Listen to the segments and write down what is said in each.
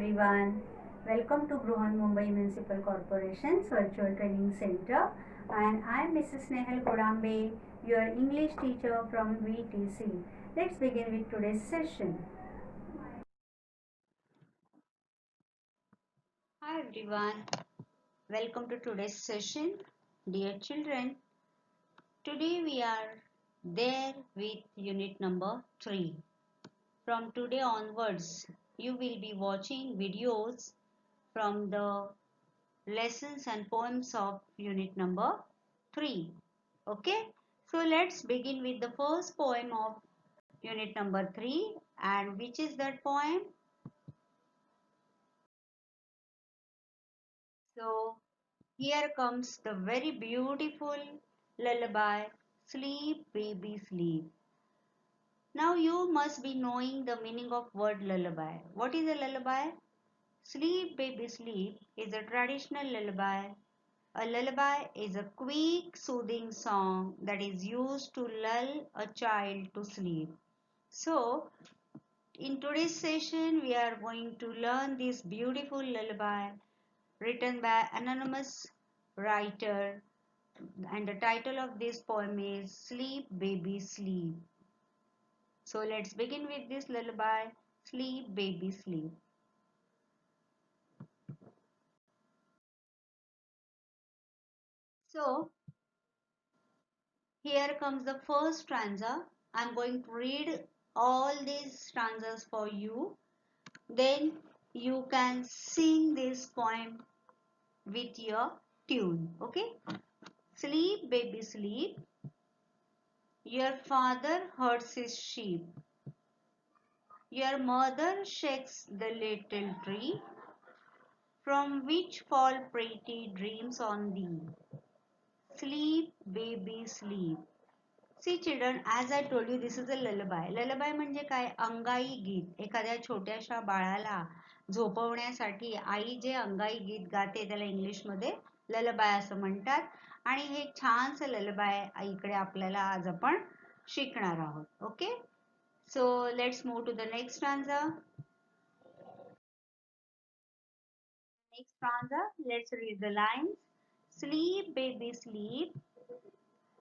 everyone. Welcome to Bruhan Mumbai Municipal Corporation's Virtual Training Center, and I am Mrs. Nehal Kodambe, your English teacher from VTC. Let's begin with today's session. Hi everyone. Welcome to today's session. Dear children, today we are there with unit number 3. From today onwards, you will be watching videos from the lessons and poems of unit number 3. Okay, so let's begin with the first poem of unit number 3. And which is that poem? So here comes the very beautiful lullaby, Sleep Baby Sleep. Now you must be knowing the meaning of word lullaby. What is a lullaby? Sleep Baby Sleep is a traditional lullaby. A lullaby is a quick, soothing song that is used to lull a child to sleep. So, in today's session, we are going to learn this beautiful lullaby written by anonymous writer, and the title of this poem is Sleep Baby Sleep. So, let's begin with this lullaby, Sleep Baby Sleep. So, here comes the first stanza. I'm going to read all these stanzas for you. Then you can sing this poem with your tune. Okay? Sleep, baby, sleep. Your father herds his sheep. Your mother shakes the little tree from which fall pretty dreams on thee. Sleep, baby, sleep. See children, as I told you, this is a lullaby. Lullaby म्हणजे काय? अंगाई गीत. एखाद्या छोट्याशा बाळाला झोपवण्यासाठी आई जे अंगाई गीत गाते त्याला इंग्लिशमध्ये lullaby असं म्हणतात. आणि हे छानसं lullaby इकडे आपल्याला आज आपण शिकणार आहोत. Okay? So let's move to the next stanza. Next stanza, let's read the lines. Sleep, baby, sleep.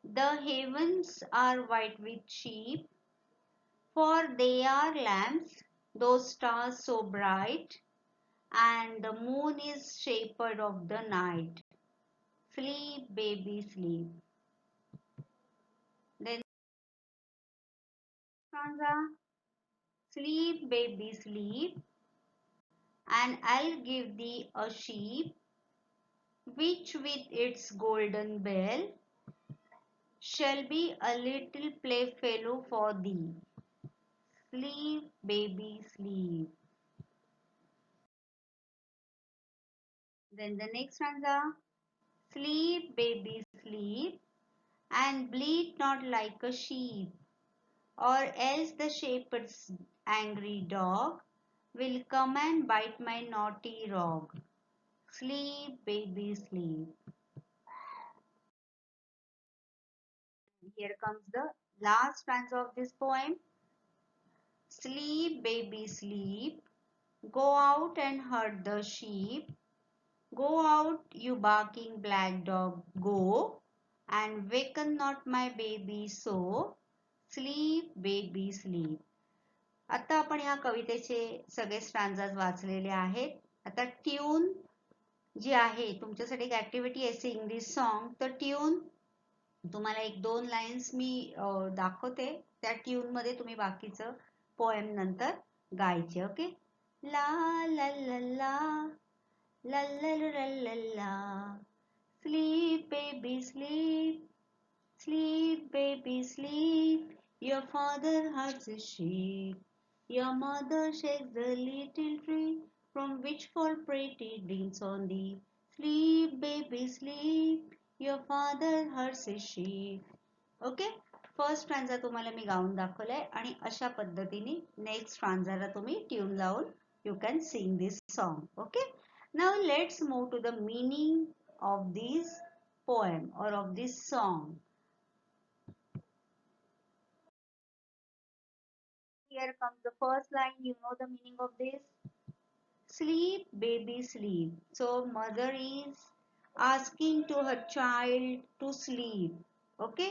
The heavens are white with sheep. For they are lamps, those stars so bright, and the moon is shepherd of the night. Sleep, baby, sleep. Then stanza, sleep, baby, sleep, and I'll give thee a sheep, which with its golden bell shall be a little playfellow for thee. Sleep, baby, sleep. Then the next stanza, sleep, baby, sleep, and bleat not like a sheep, or else the shepherd's angry dog will come and bite my naughty rog. Sleep, baby, sleep. Here comes the last stanza of this poem. Sleep, baby, sleep. Go out and herd the sheep. Go out, you barking black dog, go, and waken not my baby so. Sleep, baby, sleep. आता आपण ह्या कवितेचे सगळे स्टॅन्झाज वाचलेले आहेत. आता tune जी आहे, तुमच्यासाठी एक ऍक्टिव्हिटी आहे सिंग दिस सॉन्ग. तर ट्यून तुम्हाला एक दोन लाईन्स मी दाखवते. त्या ट्यून मध्ये तुम्ही बाकीचं पोएम नंतर गायचे. Okay? La La La La La La La La La. Sleep, baby, sleep. Sleep, baby, sleep. Your father herds the sheep. Your mother shakes the little tree from which fall pretty dreams on thee. Sleep, baby, sleep. Your father herds his sheep. Okay? First stanza तुम्हाला मी gown दाखवलाय आणि अशा पद्धतीने next स्ट्रांजाला तुम्ही ट्यून लावून you can sing this song. Okay? Now let's move to the meaning of this poem or of this song. Here comes the first line. You know the meaning of this. Sleep, baby, sleep. So mother is asking to her child to sleep. Okay?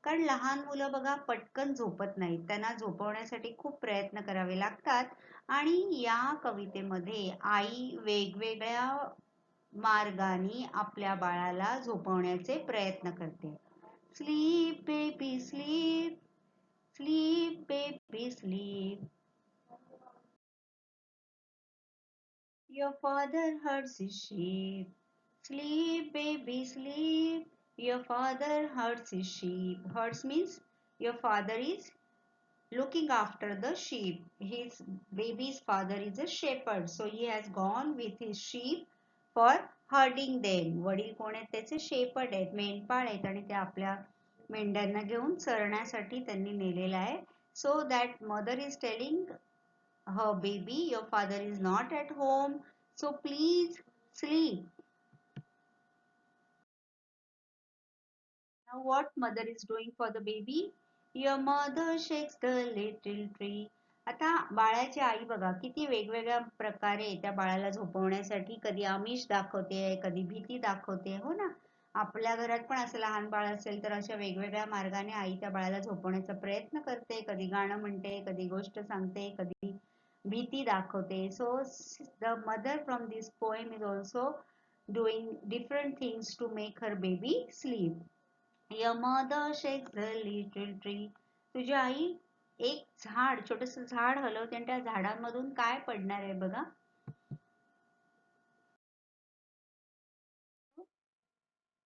कारण लहान मुलं बघा पटकन झोपत नाहीत. त्यांना झोपवण्यासाठी खूप प्रयत्न करावे लागतात आणि या कवितेमध्ये आई वेगवेगळ्या मार्गाने आपल्या बाळाला झोपवण्याचे प्रयत्न करते. Sleep baby sleep, sleep baby sleep. Your father herds his sheep. Sleep, baby, sleep. Your father herds his sheep. Herds means your father is looking after the sheep. His baby's father is a shepherd. So he has gone with his sheep for herding them. वडील कोण आहेत त्याचे shepherd आहेत, मेंढपाळ आहेत आणि ते आपल्या मेंढ्यांना घेऊन चरण्यासाठी त्यांनी नेलेला आहे. So that mother is telling her baby, your father is not at home, so please sleep. Now what mother is doing for the baby? Your mother shakes the little tree. आता बाळाची आई बघा किती वेगवेगळ्या प्रकारे त्या बाळाला झोपवण्यासाठी कधी आमिष दाखवते, कधी भीती दाखवते, हो ना. आपल्या घरात पण असं लहान बाळ असेल तर अशा वेगवेगळ्या मार्गाने आई त्या बाळाला झोपवण्याचा प्रयत्न करते. कधी गाणं म्हणते, कधी गोष्ट सांगते, कधी भीती दाखवते. So the mother from this poem is also doing different things to make her baby sleep. Your mother shakes the little tree. तुझी आई एक झाड, छोटस झाड हलवते आणि त्या झाडांमधून काय पडणार आहे बघा.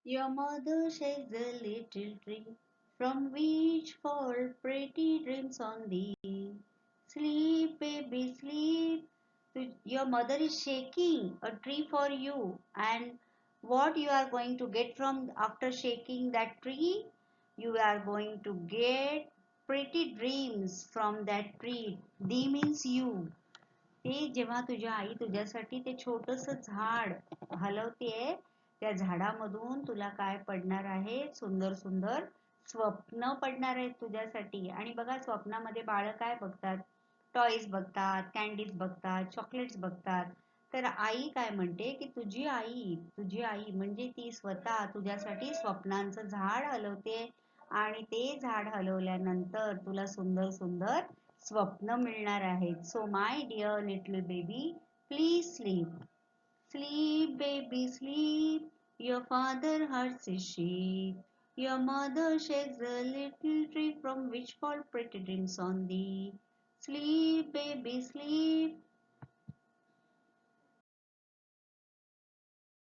Your mother shakes the little tree from which fall pretty dreams on thee. Sleep, baby, sleep. Your mother is shaking a tree for you, and what you are going to get from after shaking that tree? You are going to get pretty dreams from that tree. Thee means you. ते जेव्हा तुझ्या आई तुझ्यासाठी ते छोटस झाड हलवतेय, त्या झाडामधून तुला काय पडणार आहे? सुंदर सुंदर स्वप्न पडणार आहेत तुझ्यासाठी. आणि बघा स्वप्नामध्ये बाळ काय बघतात? टॉयज बघतात, कॅन्डीज बघतात, चॉकलेट्स बघतात. तर आई काय म्हणते की तुझी आई म्हणजे ती स्वतः तुझ्यासाठी स्वप्नांचं झाड हलवते आणि ते झाड हलवल्यानंतर तुला सुंदर सुंदर स्वप्न मिळणार आहेत. So my dear little baby, please sleep. Sleep baby sleep. Your father herds his sheep. Your mother shakes the little tree from which fall pretty dreams on thee. Sleep, baby, sleep.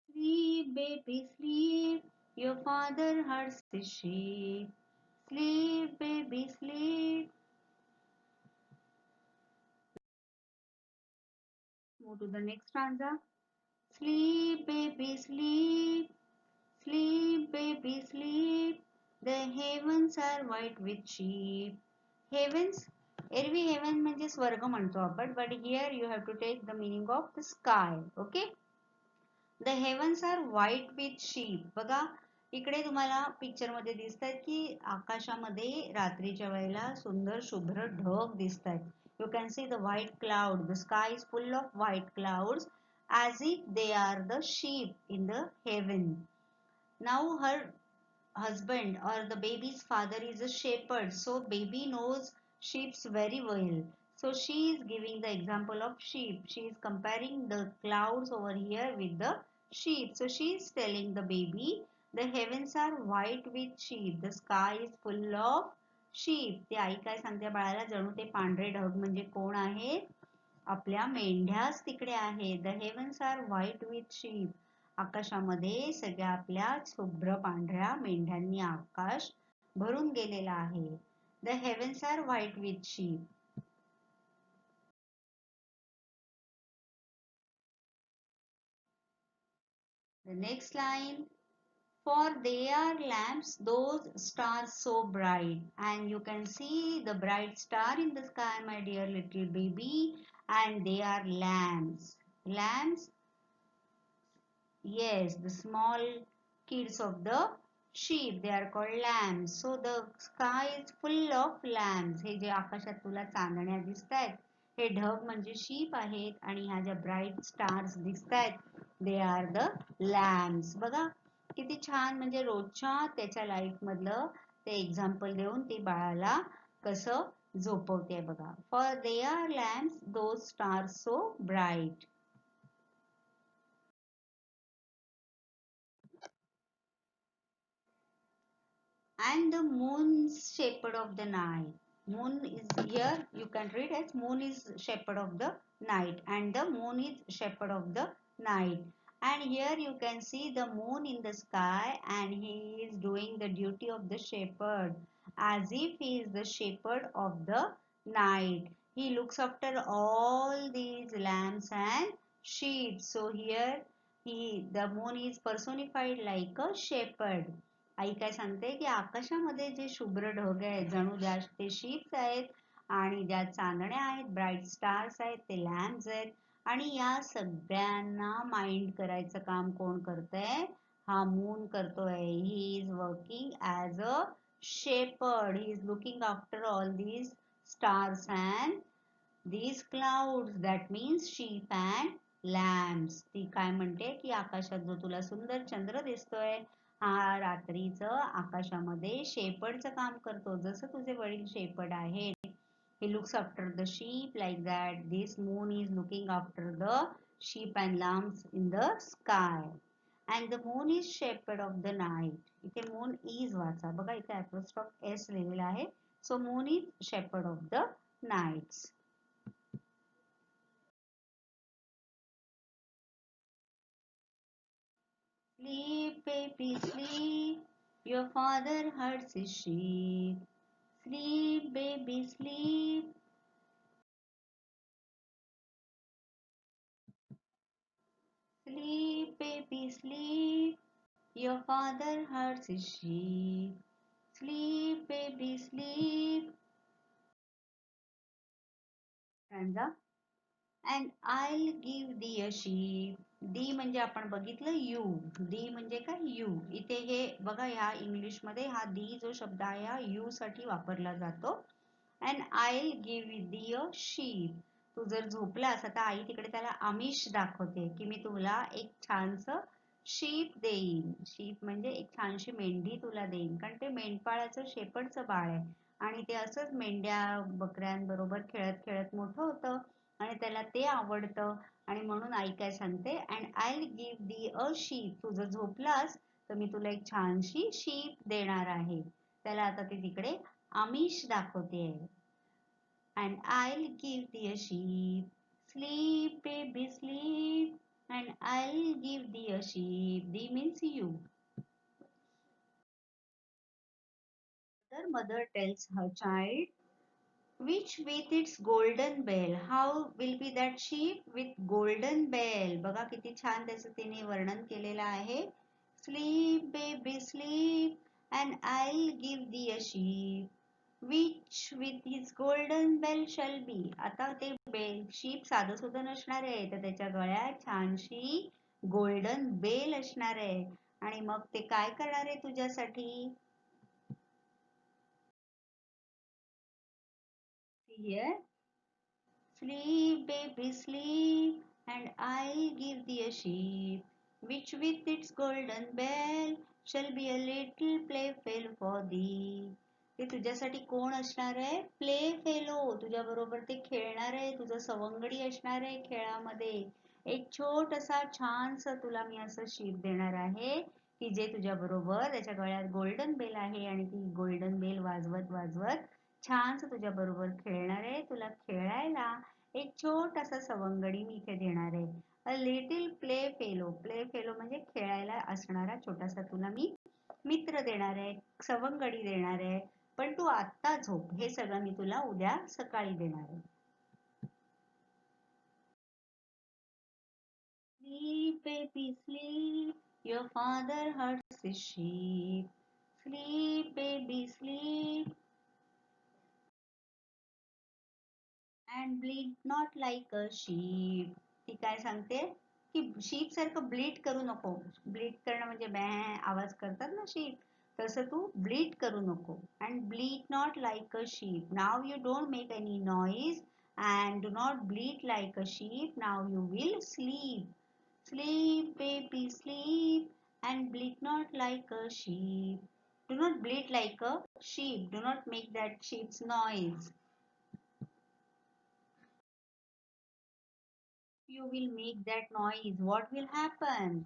Sleep, baby, sleep. Your father herds his sheep. Sleep, baby, sleep. Move to the next stanza. Sleep, baby, sleep. Sleep, baby, sleep. The heavens are white with sheep. Heavens, एरवी heaven म्हणजे स्वर्ग म्हणतो आपण, but here you have to take the meaning of the sky. Okay? The heavens are white with sheep. बघा इकडे तुम्हाला picture मध्ये दिसत आहेत की आकाशामध्ये रात्रीच्या वेळेला सुंदर शुभ्र ढग दिसत आहेत. You can see the white cloud. The sky is full of white clouds as if they are the sheep in the heaven. Now her husband or the baby's father is a shepherd, so baby knows sheep very well. So she is giving the example of sheep. She is comparing the clouds over here with the sheep. So she is telling the baby, the heavens are white with sheep. The sky is full of sheep. ती आई काय सांगते बाळाला, जणू ते पांढरे ढग म्हणजे कोण आहे? आपल्या मेंढ्याच तिकडे आहेत. The heavens are white with sheep. आकाशामध्ये सगळ्या आपल्या शुभ्र पांढऱ्या मेंढ्यांनी आकाश भरून गेलेला आहे. The heavens are white with sheep. The next line, for they are lamps, those stars so bright. And you can see the bright star in the sky, my dear little baby. And they are lamps. Lamps, yes, the small kids of the sheep, they are called lambs. So the sky is full of lamps. हे जे आकाशात तुला चांदण्या दिसतायत, हे ढग म्हणजे sheep आहेत आणि ह्या ज्या bright stars दिसत आहेत दे आर द लॅम्प्स. बघा किती छान, म्हणजे रोजच्या त्याच्या लाईफ मधलं ते एक्झाम्पल देऊन ती बाळाला कसं झोपवते बघा. For they are lamps those stars so bright. And the moon's shepherd of the night. Moon is here, you can read as moon is shepherd of the night, and the moon is shepherd of the night. And here you can see the moon in the sky, and he is doing the duty of the shepherd as if he is the shepherd of the night. He looks after all these lambs and sheep. So here the moon is personified like a shepherd. आई काय सांगते की आकाशामध्ये जे शुभ्र ढग आहेत जणू ज्या ते sheeps आहेत आणि ज्या चांदण्या आहेत ब्राईट स्टार्स आहेत ते लॅम्प्स आहेत आणि या सगळ्यांना माइंड करायचं काम कोण करतंय? हा मून करतोय. He is working as a shepherd. He is looking after all these stars and these clouds, that means sheep and lambs. ती काय म्हणते की आकाशात जो तुला सुंदर चंद्र दिसतोय हा रात्रीचं आकाशामध्ये शेपर्डचं काम करतो, जसं तुझे वडील शेपर्ड आहेत. He looks after the sheep like that. This moon is looking after the sheep and lambs in the sky. And the moon is shepherd of the night. इथे moon is वाचा बघा, इथे apostrophe s लिहिलेला आहे. So moon is shepherd of the nights. Sleep, baby, sleep. Your father herds his sheep. Sleep, baby, sleep. Sleep, baby, sleep. Your father herds his sheep. Sleep, baby, sleep. Stanza. And I'll give thee a sheep. दी म्हणजे आपण बघितलं you. दी म्हणजे काय? You. इथे हे बघा, ह्या English मध्ये हा दी जो शब्द आहे हा यू साठी वापरला जातो. And I give the a sheep. तू जर झोपलास, आता आई तिकडे त्याला आमिष दाखवते की मी तुला एक छानस शीप देईन. शीप म्हणजे एक छानशी मेंढी तुला देईन, कारण ते मेंढपाळाचं शेपडचं बाळ आहे आणि ते असंच मेंढ्या बकऱ्यांबरोबर खेळत खेळत मोठं होतं आणि त्याला ते आवडतं आणि म्हणून आई काय सांगते, and I give the a sheep. तू जर झोपलास तर मी तुला एक छानशी शीप देणार आहे. त्याला आता ती तिकडे आमिष दाखवते. And I'll give thee a sheep. Sleep, baby, sleep. And I'll give thee a sheep. Thee means you. The mother tells her child, which with its golden bell. How will be that sheep? With golden bell. बघा किती छान त्याचं तिने वर्णन केलेलं आहे. Sleep, baby, sleep. And I'll give thee a sheep. Which with his golden bell shall be. आता ते शीप साधं सुद्धा नसणार आहे, तर त्याच्या गळ्यात छानशी गोल्डन बेल असणार आहे आणि मग ते काय करणार आहे तुझ्यासाठी? Here, sleep, baby, sleep, and I'll give thee a sheep, which with its golden bell shall be a little playfellow for thee. ते तुझ्यासाठी कोण असणार आहे? Play fellow. तुझ्या बरोबर ते खेळणार आहे, तुझं सवंगडी असणार आहे खेळामध्ये. एक छोटसा छानसा तुला मी असं शीप देणार आहे की जे तुझ्या बरोबर त्याच्या गळ्यात गोल्डन बेल आहे आणि ती गोल्डन बेल वाजवत वाजवत छानस तुझ्या बरोबर खेळणार आहे. तुला खेळायला एक छोटासा सवंगडी मी इथे देणार आहे. A little play fellow. Play fellow म्हणजे खेळायला असणारा छोटासा तुला मी मित्र देणार आहे, सवंगडी देणार आहे. पण तू आत्ता झोप, हे सगळं मी तुला उद्या सकाळी देणार आहे. Sleep, baby, sleep. Your father herds his sheep. Sleep, baby, sleep. And bleat not like a sheep. ती काय सांगते की शीप सारखं ब्लीट करू नको. ब्लीट करणं म्हणजे बॅ आवाज करतात ना शीप, तसं तू ब्लीट करू नको. And bleat not like a sheep. Now you don't make any noise and do not bleat like a sheep. Now you will sleep. Sleep, baby, sleep, and bleat not like a sheep. Do not bleat like a sheep. Do not make that sheep's noise. You will make that noise, what will happen?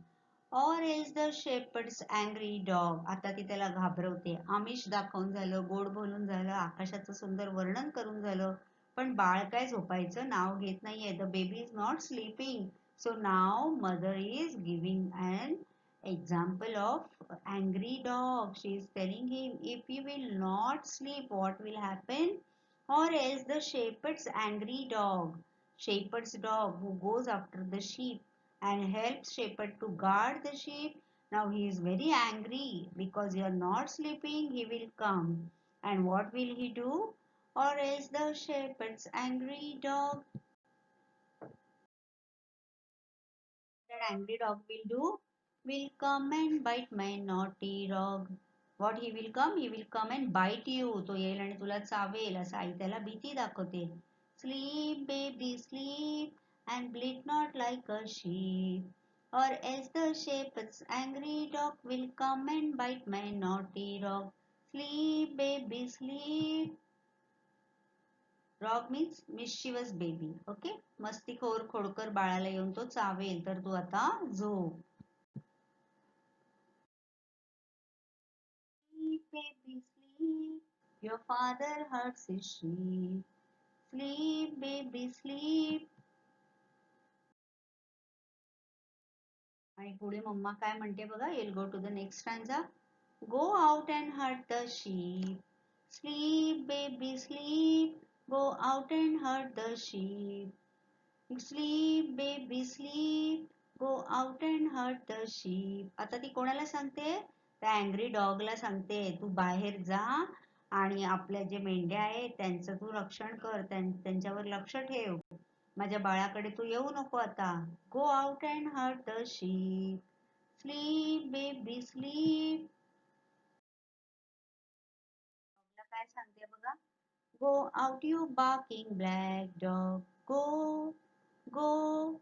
Or else the shepherd's angry dog. आता ती त्याला घाबरवते. आमिष दाखवून झालं, गोड बोलून झालं, आकाशाचं सुंदर वर्णन करून झालं. पण बाळ काय झोपायचं नाव घेत नाहीये. The baby is not sleeping. So now mother is giving an example of angry dog. She is telling him, if you will not sleep, what will happen? Or else the shepherd's angry dog. Shepherd's dog who goes after the sheep and helps shepherd to guard the sheep. Now he is very angry because you are not sleeping. He will come. And what will he do? Or else the shepherd's angry dog. That angry dog will do? Will come and bite my naughty dog. What he will come? He will come and bite you. तो येईल आणि तुला चावेल असं आई त्याला भीती दाखवते. Sleep, baby, sleep, and bleat not like a sheep. Or else the shepherd's angry dog will come and bite my naughty dog. Sleep, baby, sleep. Dog means mischievous baby. Okay? मस्तीखोर खोडकर बाळाला येऊन तो चावेल तर तू आता झोप. Sleep, baby, sleep. Your father herds his sheep. Sleep, baby, sleep. आणि पुढे मम्मा काय म्हणते बघा. You'll go to the next stanza. Go out and herd the sheep. Sleep, baby, sleep. Go out and herd the sheep. Sleep, baby, sleep. Go out and herd the sheep. आता ती कोणाला सांगते? त्या अँग्री डॉगला सांगते. तू बाहेर जा आणि आपल्या जे मेंढ्या आहेत त्यांचं तू रक्षण कर. त्यांच्यावर लक्ष ठेव. माझ्या बाळाकडे तू येऊ नको आता. Go out and herd the sheep. Sleep, baby, sleep. डॉगला काय सांगते बघा. Go out, you barking black dog. Go, go,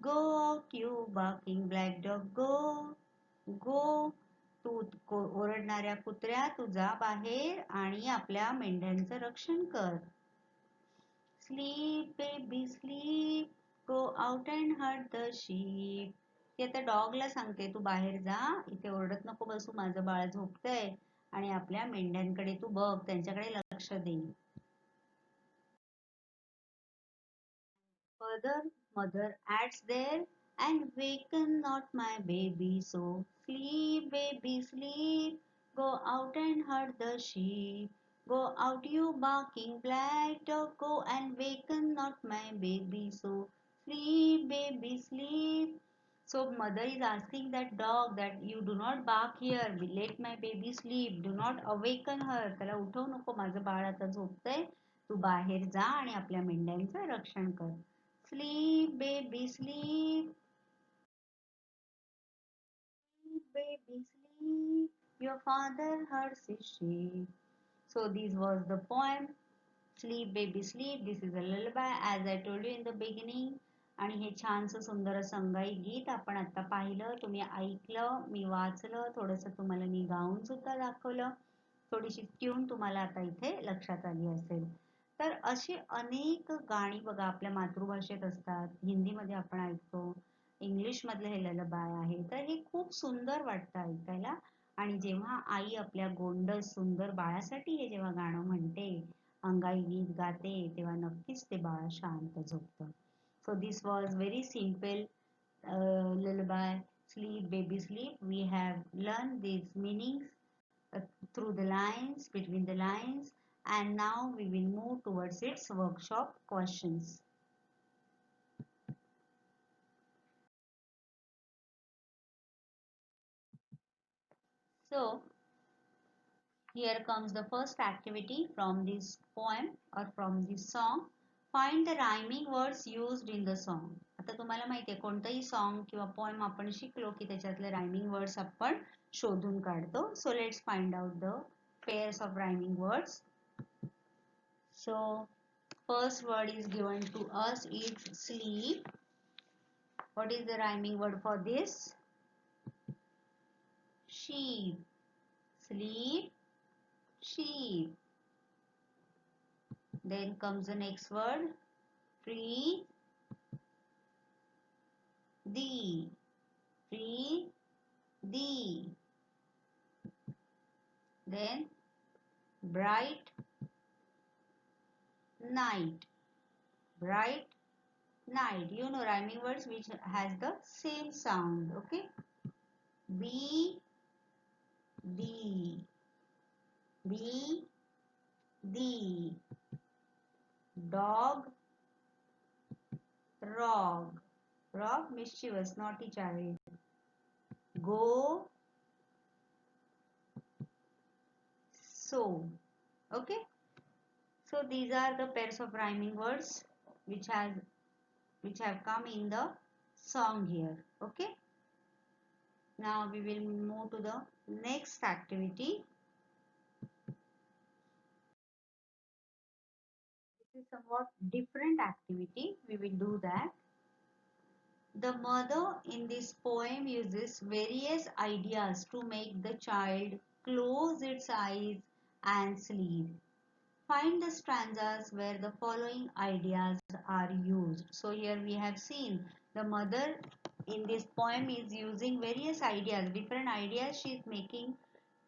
go out, you barking black dog. Go, go. तू ओरडणाऱ्या कुत्र्या तू जा बाहेर आणि आपल्या मेंढ्यांचं रक्षण कर. Sleep, baby, sleep. Go out and herd the sheep. ती आता डॉगला सांगते तू बाहेर जा. इथे ओरडत नको बसू. माझं बाळ झोपतंय आणि आपल्या मेंढ्यांकडे तू बघ. त्यांच्याकडे लक्ष दे. Further, mother adds there, and waken not my baby so. Sleep, baby, sleep. Go out and herd the sheep. Go out, you barking black dog. Go and waken not my baby so. Sleep, baby, sleep. So mother is asking that dog that you do not bark here. Let my baby sleep. Do not awaken her. त्याला उठवू नको. माझं बाळ आता झोपतंय. तू बाहेर जा आणि आपल्या मेंढ्यांचं रक्षण कर. Sleep, baby, sleep. Sleep, baby, sleep. Your father herds his sheep. So this was the poem. Sleep, baby, sleep. This is a lullaby as I told you in the beginning. आणि हे छानसं सुंदर असं अंगाई गीत आपण आता पाहिलं. तुम्ही ऐकलं, मी वाचलं, थोडंसं तुम्हाला मी गाऊन सुद्धा दाखवलं. थोडीशी ट्यून तुम्हाला आता इथे लक्षात आली असेल. तर अशी अनेक गाणी बघा आपल्या मातृभाषेत असतात. हिंदीमध्ये आपण ऐकतो. इंग्लिश मधलं हे ललबाय आहे. तर हे खूप सुंदर वाटतं ऐकायला. आणि जेव्हा आई आपल्या गोंडस सुंदर बाळासाठी हे जेव्हा गाणं म्हणते, अंगाई गीत गाते, तेव्हा नक्कीच ते बाळ शांत झोपतं. So this was very simple lullaby. Sleep, baby, sleep. We have learned these meanings through the lines, between the lines, and now we will move towards its workshop questions. So here comes the first activity from this poem or from this song. Find the rhyming words used in the song. आता तुम्हाला माहिती आहे कोणतंही song किंवा poem आपण शिकलो की त्याच्यातले रायमिंग वर्ड्स आपण शोधून काढतो. So let's find out the pairs of rhyming words. So first word is given to us is sleep. What is the rhyming word for this? Sheep. Sleep, sheep. Then comes the next word, free, thee. Free, thee. Then bright night. Bright night. You know rhyming words which has the same sound. Okay. Be, thee. Be, thee. Dog, rog. Rog, mischievous, naughty child. Go, so. Okay. So these are the pairs of rhyming words which have come in the song here. Okay. Now we will move to the next activity. This is somewhat different activity. We will do that. The mother in this poem uses various ideas to make the child close its eyes and sleep. Find the stanzas where the following ideas are used. So here we have seen the mother in this poem is using various ideas, different ideas she is making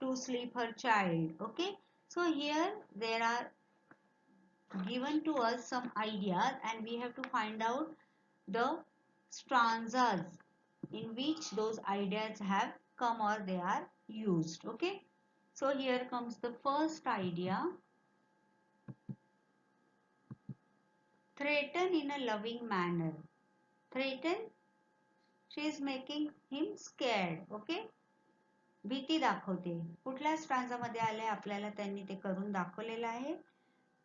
to sleep her child. Okay. So here there are given to us some ideas and we have to find out the stanzas in which those ideas have come or they are used. Okay. So here comes the first idea. Threaten in a loving manner. Threaten, she is making him scared. Okay. भीती दाखवते. कुठल्या stanza मध्ये आले आपल्याला त्यांनी ते करून दाखवलेलं आहे.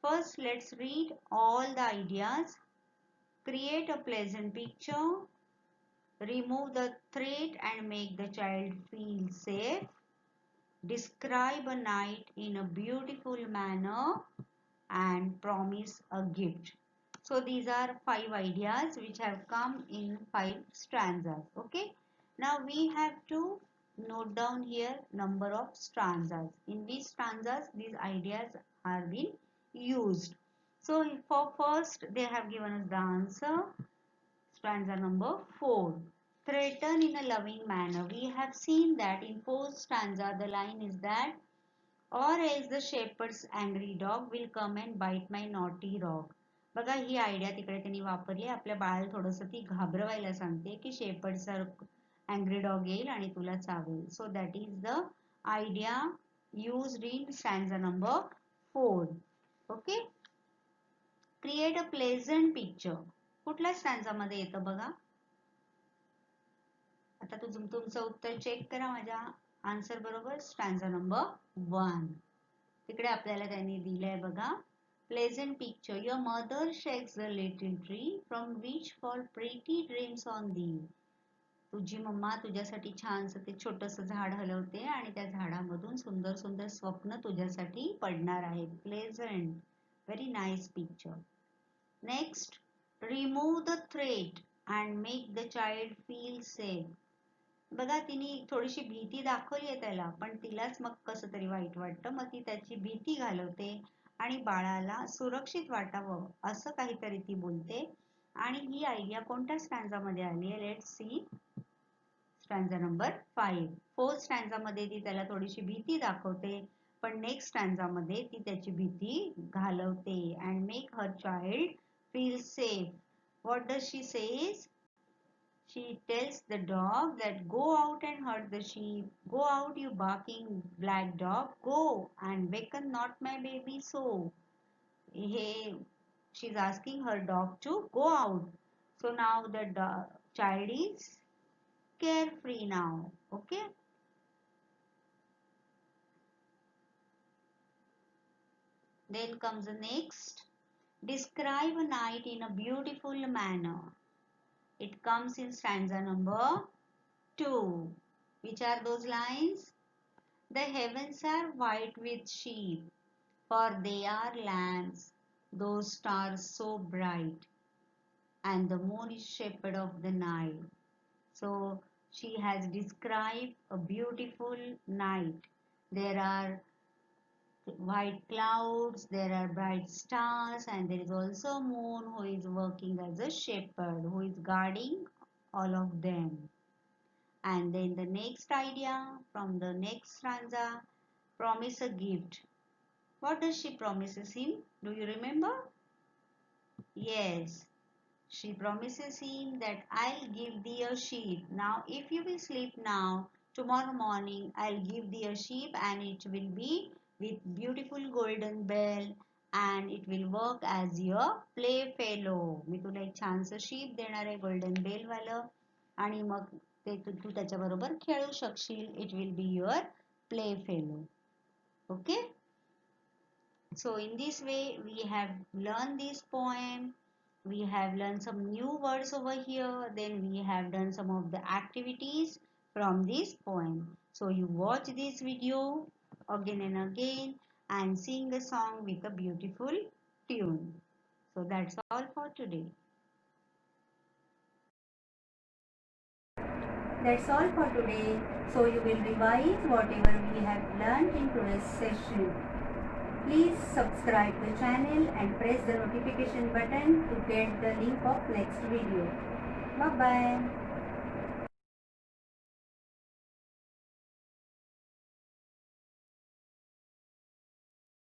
First, let's read all the ideas. Create a pleasant picture. Remove the threat and make the child feel safe. Describe a night in a beautiful manner and promise a gift. So these are 5 ideas which have come in 5 stanzas. Okay. Now we have to note down here number of stanzas. In which stanzas these ideas are being used. So for first they have given us the answer. Stanza number 4. Threaten in a loving manner. We have seen that in 4th stanza the line is that or else the shepherd's angry dog will come and bite my naughty rog. बघा ही idea तिकडे त्यांनी वापरली. आपल्या बाळाला थोडंसं ती घाबरवायला सांगते की शेपर्डचा अँग्री डॉग येईल आणि तुला चावेल. So that is the idea used in stanza number 4. Okay. Create a pleasant picture. कुठल्या स्टॅन्झा मध्ये येतं बघा. आता तुमचं उत्तर चेक करा माझ्या आन्सर बरोबर. स्टॅन्झा नंबर 1. तिकडे आपल्याला त्यांनी दिलंय बघा. Pleasant picture. Your mother shakes the little tree from which fall pretty dreams on thee. तुझी मम्मा तुझ्यासाठी छानसं ते छोटंसं झाड हलवते आणि त्या झाडामधून सुंदर सुंदर स्वप्न तुझ्यासाठी पडणार आहेत. Pleasant. Very nice picture. Next, remove the threat and make the child feel safe. बघा तिने थोडीशी भीती दाखवली आहे त्याला पण तिलाच मग कसं तरी वाईट वाटतं. मग ती त्याची भीती घालवते आणि बाळाला सुरक्षित वाटावं असं काहीतरी ती बोलते. आणि ही आयडिया कोणत्या स्टॅन्झा मध्ये आली आहे? Let's see. स्टॅन्झा नंबर 5. 4th स्टॅन्झा मध्ये ती त्याला थोडीशी भीती दाखवते पण नेक्स्ट स्टॅन्झा मध्ये ती त्याची भीती घालवते. And make her child feel safe. What does she says? She tells the dog that go out and herd the sheep. Go out, you barking black dog. Go and waken not my baby so. Hey, she's asking her dog to go out. So now the child is carefree now. Okay. Then comes the next. Describe a night in a beautiful manner. It comes in stanza number 2. Which are those lines? The heavens are white with sheep, for they are lambs. those stars so bright, and the moon is shepherd of the night. So she has described a beautiful night. There are white clouds, there are bright stars, and there is also a moon who is working as a shepherd, who is guarding all of them. And then the next idea from the next stanza, promise a gift. What does she promises him? Do you remember? Yes, she promises him that I'll give thee a sheep. Now, if you will sleep now, tomorrow morning I'll give thee a sheep, and it will be with beautiful golden bell, and it will work as your playfellow. मी तुला एक छानसं sheep देणार आहे golden bell वालं, आणि मग ते तू त्याच्याबरोबर खेळू शकशील. It will be your playfellow. Okay. So in this way we have learned this poem. We have learned some new words over here. Then we have done some of the activities from this poem. So you watch this video again and again and sing a song with a beautiful tune. So that's all for today. That's all for today. So you will revise whatever we have learned in today's session. Please subscribe the channel and press the notification button to get the link of next video. Bye bye.